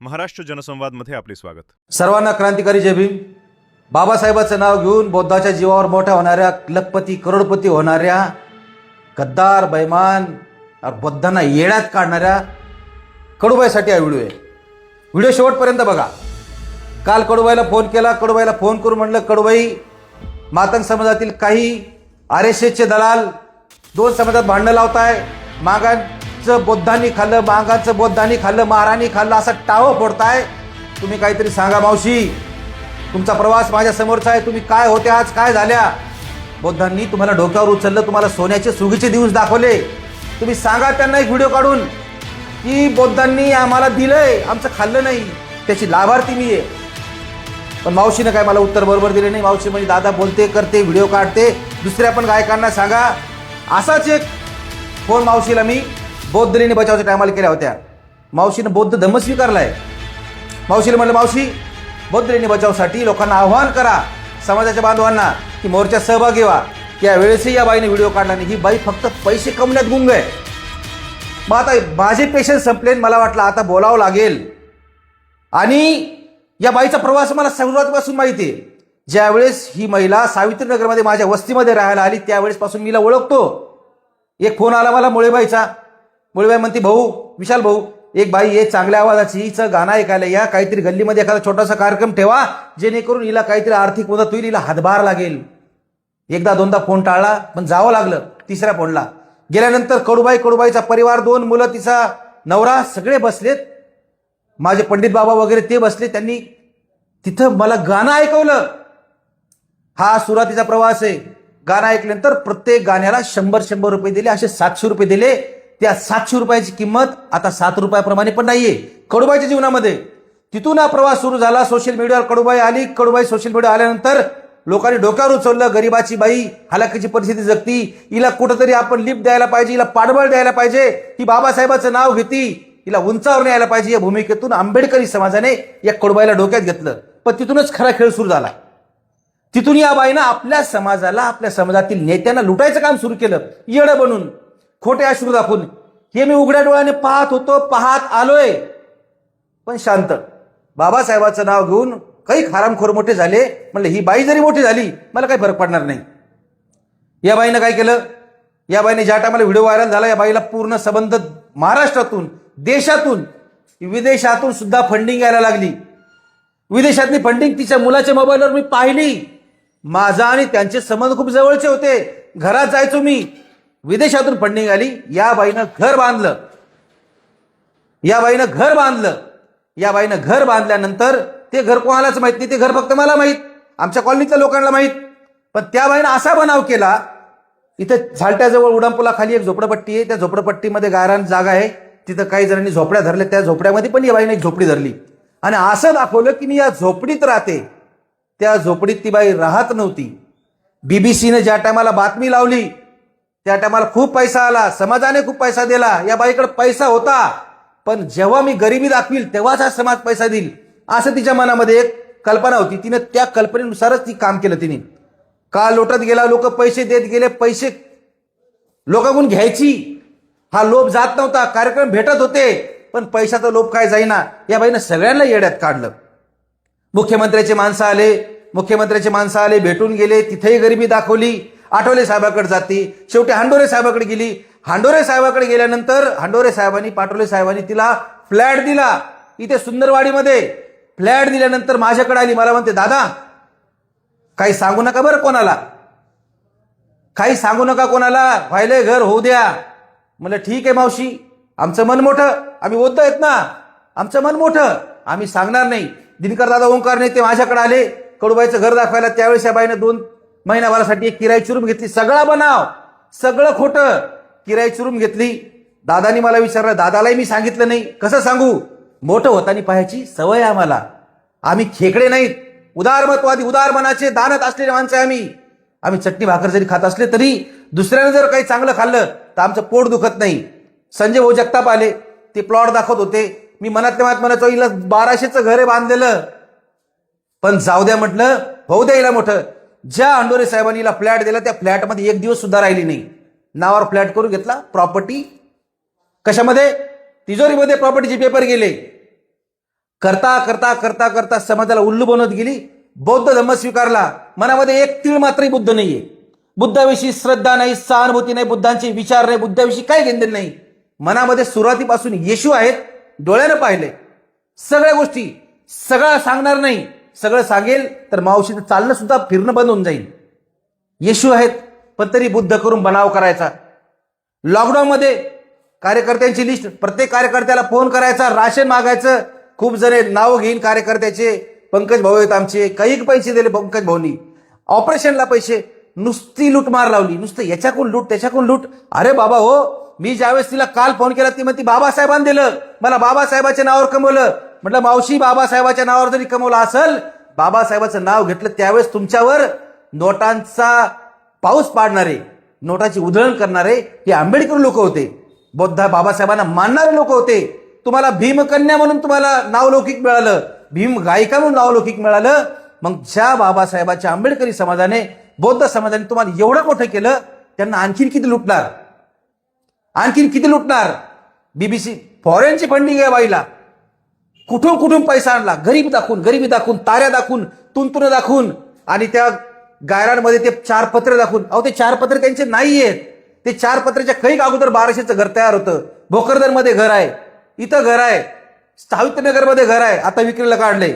महाराष्ट्र जनसंवादमध्ये आपले स्वागत. सर्वांना क्रांतिकारी जय भीम. बाबासाहेबांचं नाव घेऊन बौद्धाच्या जीवावर मोठ्या होणाऱ्या, लखपती करोडपती होणाऱ्या, गद्दार बैमान बौद्धांना येड्यात काढणाऱ्या कडूबाईसाठी हा व्हिडिओ आहे. व्हिडिओ शेवटपर्यंत बघा. काल कडूबाईला फोन केला. कडूबाईला फोन करून म्हणलं, कडूबाई, मातंग समाजातील काही RSSचे दलाल दोन समाजात भांडणं लावताय. मागांचं बौद्धांनी खाल्लं, मागांचं बौद्धांनी खाल्लं, महाराणी खाल्लं, असं टावं फोडताय. तुम्ही काहीतरी सांगा मावशी. तुमचा प्रवास माझ्या समोरचा आहे. तुम्ही काय होते आज, काय झाल्या? बौद्धांनी तुम्हाला डोक्यावर उचललं, तुम्हाला सोन्याचे सुगीचे दिवस दाखवले. तुम्ही सांगा त्यांना एक व्हिडिओ काढून की बौद्धांनी आम्हाला दिलंय, आमचं खाल्लं नाही, त्याची लाभार्थी मी आहे. पण मावशीनं काय मला उत्तर बरोबर दिले नाही. मावशी म्हणजे दादा बोलते, करते, व्हिडिओ काढते, दुसऱ्या पण गायकांना सांगा. असाच एक फोन मावशीला मी बौद्ध लेणी बचावच्या टायमाला केल्या होत्या. मावशीनं बौद्ध धम्म स्वीकारलाय. मावशीला म्हटलं, मावशी, बौद्ध लेणी बचावसाठी लोकांना आव्हान करा, समाजाच्या बांधवांना, की मोर्चात सहभागी व्हा. त्यावेळेसही या बाईने व्हिडिओ काढला नाही. ही बाई फक्त पैसे कमवण्यात गुंग आहे. मग आता माझे पेशन्स संपले. मला वाटलं आता बोलावं लागेल. आणि या बाईचा प्रवास मला सुरुवातीपासून माहिती आहे. ज्यावेळेस ही महिला सावित्रीनगरमध्ये माझ्या वस्तीमध्ये राहायला आली त्यावेळेसपासून मीला ओळखतो. एक फोन आला मला मुळेबाईचा. मुळेबाई म्हणते, भाऊ, विशाल भाऊ, एक बाई आहे चांगल्या आवाजाची, हिचं गाणं ऐकायला या, काहीतरी गल्लीमध्ये एखादा छोटासा कार्यक्रम ठेवा जेणेकरून हिला काहीतरी आर्थिक मदत होईल, हिला हातभार लागेल. एकदा दोनदा फोन टाळला, पण जावं लागलं. तिसऱ्या फोनला गेल्यानंतर कडूबाईचा परिवार, 2 मुलं, तिचा नवरा, सगळे बसलेत. माझे पंडित बाबा वगैरे ते बसले. त्यांनी तिथं मला गाणं ऐकवलं. हा सुरुवातीचा प्रवास आहे. गाणं ऐकल्यानंतर प्रत्येक गाण्याला 100 रुपये दिले. असे 700 रुपये दिले. त्या 700 रुपयाची किंमत आता 7 रुपयाप्रमाणे पण नाहीये कडूबाईच्या जीवनामध्ये. तिथून हा प्रवास सुरू झाला. सोशल मीडियावर कडूबाई आली. कडूबाई सोशल मीडिया आल्यानंतर लोकांनी डोक्यावर उचललं. गरीबाची बाई, हलाखीची परिस्थिती जगती, हिला कुठंतरी आपण लिफ्ट द्यायला पाहिजे, हिला पाठबळ द्यायला पाहिजे, ही बाबासाहेबांचं नाव घेती, हिला उंचावर न्यायला पाहिजे. या भूमिकेतून आंबेडकरी समाजाने या कडूबाईला डोक्यात घेतलं. पण तिथूनच खरा खेळ सुरू झाला. तिथून या बाईनं आपल्या समाजाला, आपल्या समाजातील नेत्यांना लुटायचं काम सुरू केलं, येडं बनून, खोटे अश्रू दाखवून. हे मी उघड्या डोळ्याने पाहत होतो, पाहत आलोय. पण शांत. बाबासाहेबांचं नाव घेऊन काही खारामखोर मोठे झाले. म्हणलं, ही बाई जरी मोठी झाली मला काही फरक पडणार नाही. या बाईनं काय केलं? या बाईने ज्या टायमाला व्हिडिओ व्हायरल झाला, या बाईला पूर्ण संबंध महाराष्ट्रातून, देशातून, विदेशातून सुद्धा फंडिंग यायला लागली. विदेशातली फंडिंग तिच्या मुलाच्या मोबाईलवर मी पाहिली. माझा आणि त्यांचे संबंध खूप जवळचे होते. घरात जायचो मी. विदेशातून फंडिंग आली. या बाईनं घर बांधलं. या बाईनं घर बांधल्यानंतर ते घर कोणालाच माहित नाही. ते घर फक्त मला माहित, आमच्या कॉलनीतल्या लोकांना माहित. पण त्या बाईनं असा बनाव केला. इथं झालट्याजवळ उडानपुलाखाली एक झोपडपट्टी आहे. त्या झोपडपट्टीमध्ये गायरान जागा आहे. तिथं काही जणांनी झोपड्या धरल्या. त्या झोपड्यामध्ये पण या बाईने एक झोपडी धरली आणि असं दाखवलं की मी या झोपडीत राहते. त्या झोपडीत ती बाई राहत नव्हती. BBCने ज्या टायमाला बातमी लावली त्या टायमाला खूप पैसा आला. समाजाने खूप पैसा दिला. या बाईकडे पैसा होता. पण जेव्हा मी गरिबी दाखवील तेव्हाच हा समाज पैसा देईल, असं तिच्या मनामध्ये एक कल्पना होती. तिने त्या कल्पनेनुसारच ती काम केलं. तिने काळ लोटत गेला. लोक पैसे देत गेले. पैसे लोकांकडून घ्यायची हा लोभ जात नव्हता. कार्यक्रम भेटत होते पण पैशाचा लोभ काय जाईना. या बाईनं सगळ्यांना येड्यात काढलं. मुख्यमंत्र्याचे माणसं आले, भेटून गेले. तिथेही गरिबी दाखवली. आठवले साहेबाकडे जाती. शेवटी हांडोरे साहेबाकडे गेली. हांडोरे साहेबाकडे गेल्यानंतर पाटोले साहेबांनी तिला फ्लॅट दिला. इथे सुंदरवाडीमध्ये फ्लॅट दिल्यानंतर माझ्याकडे आली. मला म्हणते, दादा, काही सांगू नका बरं कोणाला, काही सांगू नका कोणाला, व्हायलंय घर होऊ द्या. म्हणलं, ठीक आहे मावशी, आमचं मन मोठं, आम्ही बौद्ध आहेत ना, आमचं मन मोठं, आम्ही सांगणार नाही. दिनकर दादा ओंकार नेते माझ्याकडे आले कडूबाईचं घर दाखवायला. त्यावेळेस या बाईनं 2 महिन्याभरासाठी एक किरायाची रूम घेतली. सगळा बनाव, सगळं खोटं. किरायाची रूम घेतली. दादानी मला विचारलं. दादालाही मी सांगितलं नाही. कसं सांगू? मोठं होताना पाहायची सवय आम्हाला. आम्ही खेकडे नाहीत. उदारमतवादी, उदार मनाचे, दानत असलेले माणसं आहे आम्ही चटणी भाकर जरी खात असले तरी दुसऱ्याने जर काही चांगलं खाल्लं तर आमचं पोट दुखत नाही. संजय भाऊ जगताप आले. ते प्लॉट दाखवत होते. मी मनातल्या मनात म्हणायचो, हिला 1200चं घर आहे बांधलेलं. पण जाऊ द्या म्हटलं, होऊ द्या हिला मोठं. ज्या हांडोरे साहेबांनी हिला फ्लॅट दिला त्या फ्लॅटमध्ये एक दिवस सुद्धा राहिली नाही. नावावर फ्लॅट करून घेतला. प्रॉपर्टी कशामध्ये? तिजोरीमध्ये प्रॉपर्टीचे पेपर गेले. करता करता करता करता समाजाला उल्लू बनवत गेली. बौद्ध धर्म स्वीकारला. मनामध्ये एक तीळ मात्रही बुद्ध नाहीये. बुद्धाविषयी श्रद्धा नाही, सहानुभूती नाही, बुद्धांचे विचार नाही, बुद्धाविषयी काही घेणदेण नाही. मनामध्ये सुरुवातीपासून येशू आहेत, डोळ्यानं पाहिले सगळ्या गोष्टी. सगळं सांगणार नाही, सगळं सांगेल तर मावशीचं चालणं सुद्धा फिरणं बंद होऊन जाईल. येशू आहेत पण तरी बुद्ध करून बनाव करायचा. लॉकडाऊनमध्ये कार्यकर्त्यांची लिस्ट, प्रत्येक कार्यकर्त्याला फोन करायचा, राशन मागायचं. खूप जण नाव घेईन कार्यकर्त्याचे, पंकज भाऊ आहेत आमचे, काही पैसे दिले पंकज भाऊनी, ऑपरेशनला पैसे, नुसती लूटमार लावली. नुसतं याच्याकडून लूट त्याच्याकडून लूट. अरे बाबा हो, मी ज्यावेळेस तिला काल फोन केला ती म्हणती बाबासाहेबांनी दिलं मला, बाबासाहेबाच्या नावावर कमवलं. म्हटलं मावशी, बाबासाहेबाच्या नावावर जरी कमवलं असेल, बाबासाहेबाचं नाव घेतलं त्यावेळेस तुमच्यावर नोटांचा पाऊस पाडणारे, नोटाची उधळण करणारे हे आंबेडकर लोक होते. बुद्ध बाबासाहेबांना मानणारे लोक होते. तुम्हाला भीमकन्या म्हणून तुम्हाला नावलौकिक मिळालं, भीम गायिका म्हणून नावलौकिक मिळालं. मग ज्या बाबासाहेबाच्या आंबेडकरी समाजाने, बौद्ध समाजाने तुम्हाला एवढं मोठं केलं, त्यांना आणखीन किती लुटणार, आणखीन किती लुटणार. बीबीसी फॉरेनची फंडिंग आहे बाईला, कुठून कुठून पैसा आणला, गरिबी दाखवून, ताऱ्या दाखवून, तुंतुन दाखवून, आणि त्या गायरांमध्ये ते 4 पत्रे दाखवून. अहो ते 4 पत्रे त्यांचे नाही आहेत. ते 4 पत्र्याच्या कैक अगोदर 1200चं घर तयार होतं. भोकरदनमध्ये घर आहे, इथं घर आहे, सावित्रीनगरमध्ये घर आहे, आता विक्रीला काढलंय.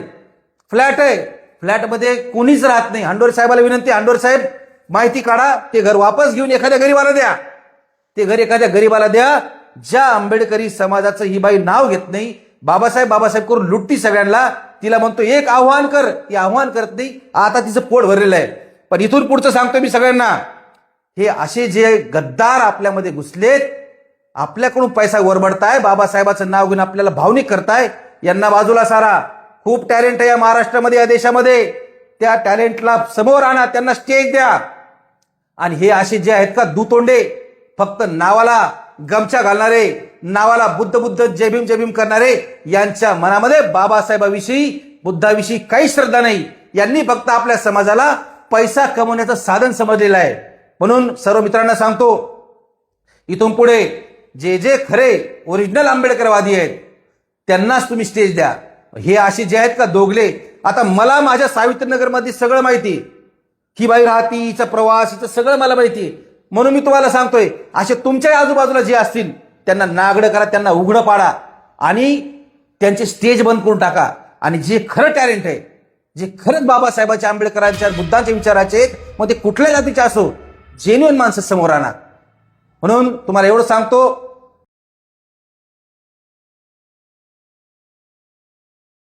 फ्लॅट आहे, फ्लॅटमध्ये कोणीच राहत नाही. अंडोर साहेबाला विनंती, अंडोर साहेब माहिती काढा, ते घर वापस घेऊन एखाद्या गरीबाला द्या, ते घर एखाद्या गरीबाला द्या. ज्या आंबेडकरी समाजाचं ही बाई नाव घेत नाही, बाबासाहेब करून लुटती सगळ्यांना. तिला म्हणतो एक आव्हान कर, ती आव्हान करत नाही. आता तिचं पोट भरलेलं आहे. पण इथून पुढचं सांगतो मी सगळ्यांना, हे असे जे गद्दार आपल्यामध्ये घुसलेत, आपल्याकडून पैसा वरबडताय, बाबासाहेबाचं नाव घेऊन आपल्याला भावनिक करताय, यांना बाजूला सारा. खूप टॅलेंट आहे या महाराष्ट्रामध्ये, या देशामध्ये. त्या टॅलेंटला समोर आणा, त्यांना स्टेज द्या. आणि हे असे जे आहेत का दुतोंडे, फक्त नावाला गमछा घालणारे, नावाला बुद्ध जय भीम करणारे, यांच्या मनामध्ये बाबासाहेबाविषयी, बुद्धाविषयी काही श्रद्धा नाही. यांनी फक्त आपल्या समाजाला पैसा कमवण्याचं साधन समजलेलं आहे. म्हणून सर्व मित्रांना सांगतो, इथून पुढे जे जे खरे ओरिजिनल आंबेडकरवादी आहेत त्यांनाच तुम्ही स्टेज द्या. हे असे जे आहेत का दोघले, आता मला माझ्या सावित्रीनगरमध्ये सगळं माहिती, ही बाई राहती, हिचा प्रवास, हिचं सगळं मला माहिती. म्हणून मी तुम्हाला सांगतोय, असे तुमच्या आजूबाजूला जे असतील त्यांना नागडं करा, त्यांना उघडं पाडा आणि त्यांचे स्टेज बंद करून टाका. आणि जे खरं टॅलेंट आहे, जे खरंच बाबासाहेबांच्या, आंबेडकरांच्या, बुद्धांच्या विचाराचे आहेत, मग ते कुठल्या जातीचे असो, जेन्युइन माणसं समोर आणा. म्हणून तुम्हाला एवढं सांगतो,